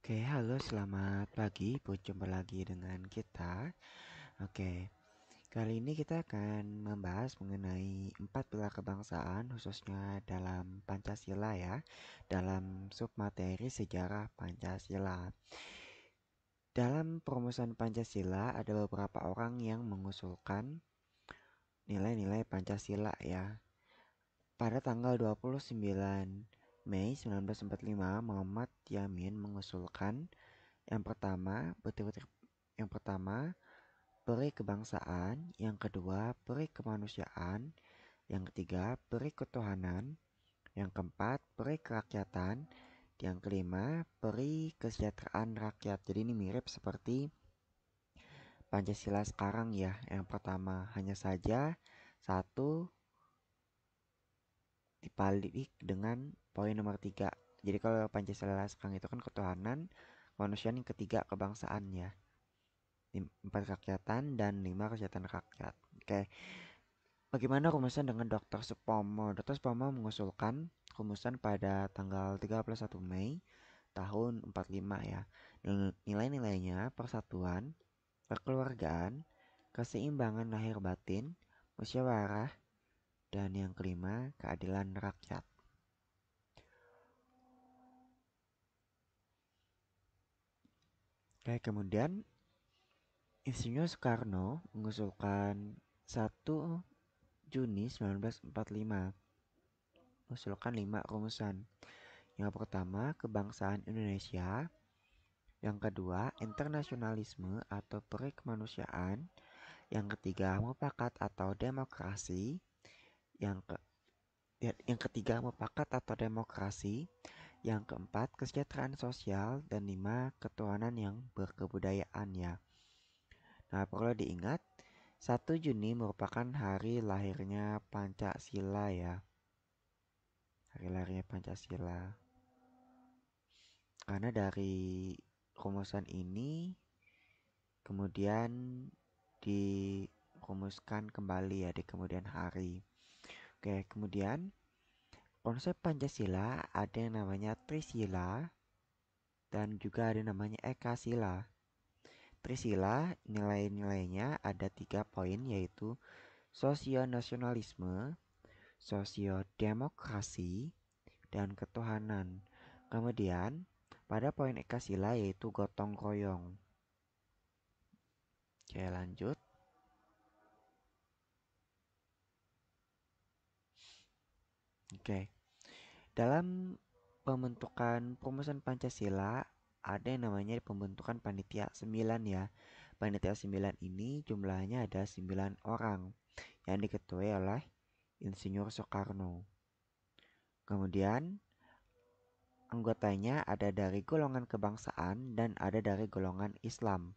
Oke, halo, selamat pagi. Berjumpa lagi dengan kita. Oke, kali ini kita akan membahas mengenai 4 pilar kebangsaan, khususnya dalam Pancasila ya, dalam submateri sejarah Pancasila. Dalam perumusan Pancasila, ada beberapa orang yang mengusulkan nilai-nilai Pancasila ya. Pada tanggal 29 Mei 1945, Muhammad Yamin mengusulkan yang pertama, peri kebangsaan, yang kedua, peri kemanusiaan, yang ketiga, peri ketuhanan, yang keempat, peri kerakyatan, yang kelima, peri kesejahteraan rakyat. Jadi ini mirip seperti Pancasila sekarang ya. Yang pertama, hanya saja satu dibalik dengan poin nomor 3. Jadi kalau Pancasila sekarang itu kan ketuhanan, kemanusiaan, yang ketiga kebangsaan ya. 4 kerakyatan dan 5 kesejahteraan rakyat. Oke, bagaimana rumusan dengan Dr. Supomo? Dr. Supomo mengusulkan rumusan pada tanggal 31 Mei tahun 45 ya. Nilai-nilainya persatuan, kekeluargaan, keseimbangan lahir batin, musyawarah, dan yang kelima, keadilan rakyat. Oke, kemudian Insinyur Soekarno mengusulkan 1 Juni 1945, mengusulkan 5 rumusan. Yang pertama, kebangsaan Indonesia. Yang kedua, internasionalisme atau peri kemanusiaan. Yang ketiga, mufakat atau demokrasi. Yang ketiga, mufakat atau demokrasi. Yang keempat, kesejahteraan sosial. Dan 5, ketuhanan yang berkebudayaan ya. Nah, perlu diingat, 1 Juni merupakan hari lahirnya Pancasila ya. Hari lahirnya Pancasila. Karena dari rumusan ini kemudian dirumuskan kembali ya di kemudian hari. Oke, kemudian konsep Pancasila ada yang namanya Trisila dan juga ada yang namanya Ekasila. Trisila nilai-nilainya ada 3 poin, yaitu sosionasionalisme, sosiodemokrasi, dan ketuhanan. Kemudian pada poin Ekasila yaitu gotong royong. Oke, lanjut. Oke, dalam pembentukan perumusan Pancasila ada yang namanya pembentukan panitia 9 ya. Panitia 9 ini jumlahnya ada 9 orang yang diketuai oleh Insinyur Soekarno. Kemudian anggotanya ada dari golongan kebangsaan dan ada dari golongan Islam.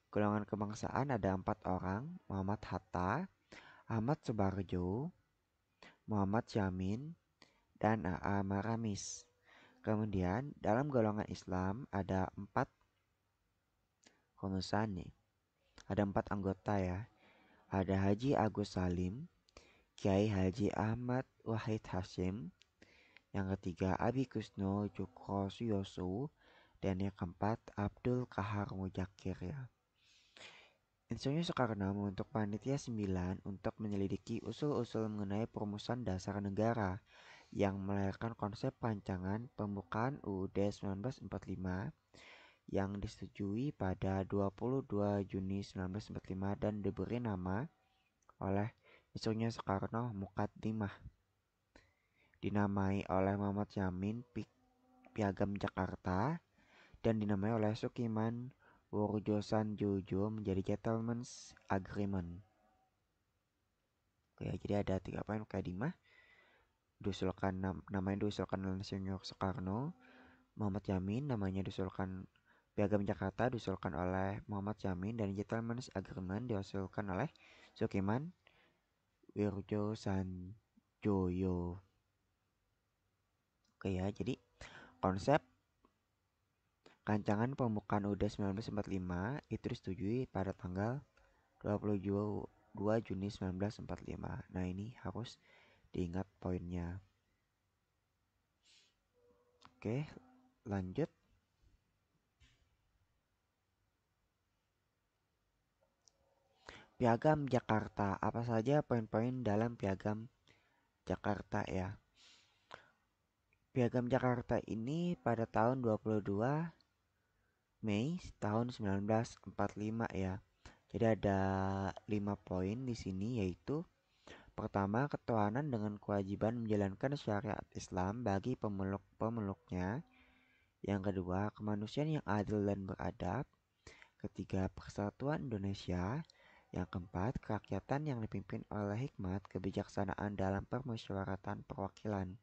Golongan kebangsaan ada 4 orang: Muhammad Hatta, Ahmad Subarjo, Muhammad Yamin, dan A.A. Maramis. Kemudian dalam golongan Islam ada 4 rumusan nih. Ada 4 anggota ya. Ada Haji Agus Salim, Kiai Haji Ahmad Wahid Hashim, yang ketiga Abi Kusno Cukro Suyoso, dan yang keempat Abdul Kahar Mujakir ya. Insinyur Soekarno membentuk panitia 9 untuk menyelidiki usul-usul mengenai perumusan dasar negara yang melahirkan konsep rancangan pembukaan UUD 1945 yang disetujui pada 22 Juni 1945 dan diberi nama oleh Insinyur Soekarno Muqaddimah. Dinamai oleh Muhammad Yamin Piagam Jakarta dan dinamai oleh Sukiman Wurjosanjojo menjadi Gentleman's Agreement. Oke, jadi ada 3 poin Muqaddimah. Namanya diusulkan oleh Insinyur Soekarno. Muhammad Yamin namanya diusulkan. Piagam Jakarta diusulkan oleh Muhammad Yamin dan Gentleman's Agreement diusulkan oleh Sukiman Wurjosanjoyo. Oke ya, jadi konsep rancangan pembukaan UUD 1945 itu disetujui pada tanggal 22 Juni 1945. Nah, ini harus diingat poinnya. Oke, lanjut. Piagam Jakarta. Apa saja poin-poin dalam Piagam Jakarta ya? Piagam Jakarta ini pada tahun 22 Mei tahun 1945 ya. Jadi ada 5 poin di sini, yaitu pertama, ketuhanan dengan kewajiban menjalankan syariat Islam bagi pemeluk-pemeluknya. Yang kedua, kemanusiaan yang adil dan beradab. Ketiga, persatuan Indonesia. Yang keempat, kerakyatan yang dipimpin oleh hikmat kebijaksanaan dalam permusyawaratan perwakilan.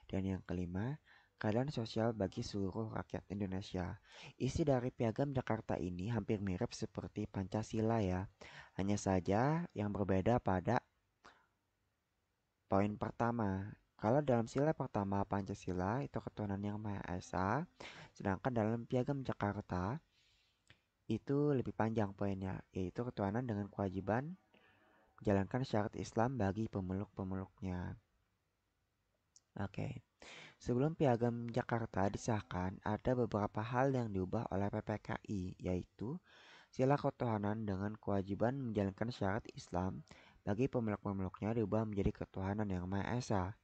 Dan yang kelima, keadaan sosial bagi seluruh rakyat Indonesia. Isi dari Piagam Jakarta ini hampir mirip seperti Pancasila ya. Hanya saja yang berbeda pada poin pertama. Kalau dalam sila pertama Pancasila itu ketuhanan yang Maha Esa, sedangkan dalam Piagam Jakarta itu lebih panjang poinnya, yaitu ketuhanan dengan kewajiban menjalankan syariat Islam bagi pemeluk-pemeluknya. Oke. Sebelum Piagam Jakarta disahkan, ada beberapa hal yang diubah oleh PPKI, yaitu sila ketuhanan dengan kewajiban menjalankan syariat Islam bagi pemeluk-pemeluknya diubah menjadi ketuhanan yang Maha Esa.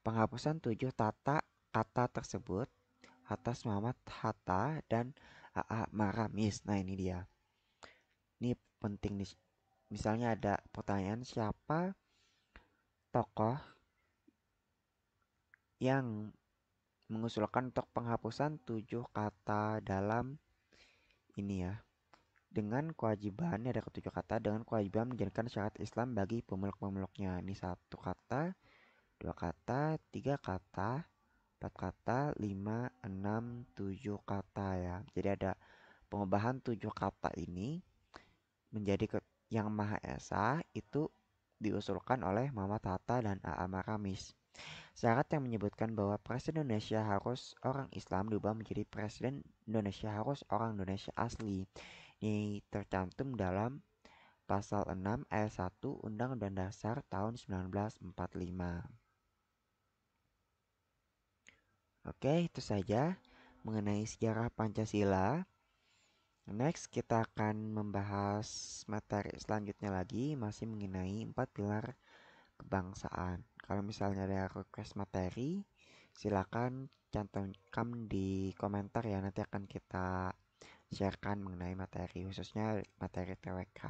Penghapusan 7 tata kata tersebut atas Muhammad Hatta dan A.A. Maramis. Nah ini dia. Ini penting nih. Misalnya ada pertanyaan, siapa tokoh yang mengusulkan untuk penghapusan 7 kata dalam ini ya. Dengan kewajiban, ini ada ketujuh kata, dengan kewajiban menjalankan syariat Islam bagi pemeluk-pemeluknya. Ini satu kata, dua kata, tiga kata, empat kata, lima, enam, tujuh kata ya. Jadi ada pengubahan 7 kata ini menjadi yang Maha Esa itu diusulkan oleh Muhammad Hatta dan A.A. Maramis. Syarat yang menyebutkan bahwa Presiden Indonesia harus orang Islam diubah menjadi Presiden Indonesia harus orang Indonesia asli. Ini tercantum dalam Pasal 6 ayat 1 Undang-Undang Dasar tahun 1945. Oke, itu saja mengenai sejarah Pancasila. Next, kita akan membahas materi selanjutnya lagi, masih mengenai 4 pilar kebangsaan. Kalau misalnya ada request materi, silakan cantumkan di komentar ya, nanti akan kita sharekan mengenai materi, khususnya materi TWK.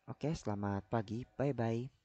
Oke, selamat pagi, bye-bye.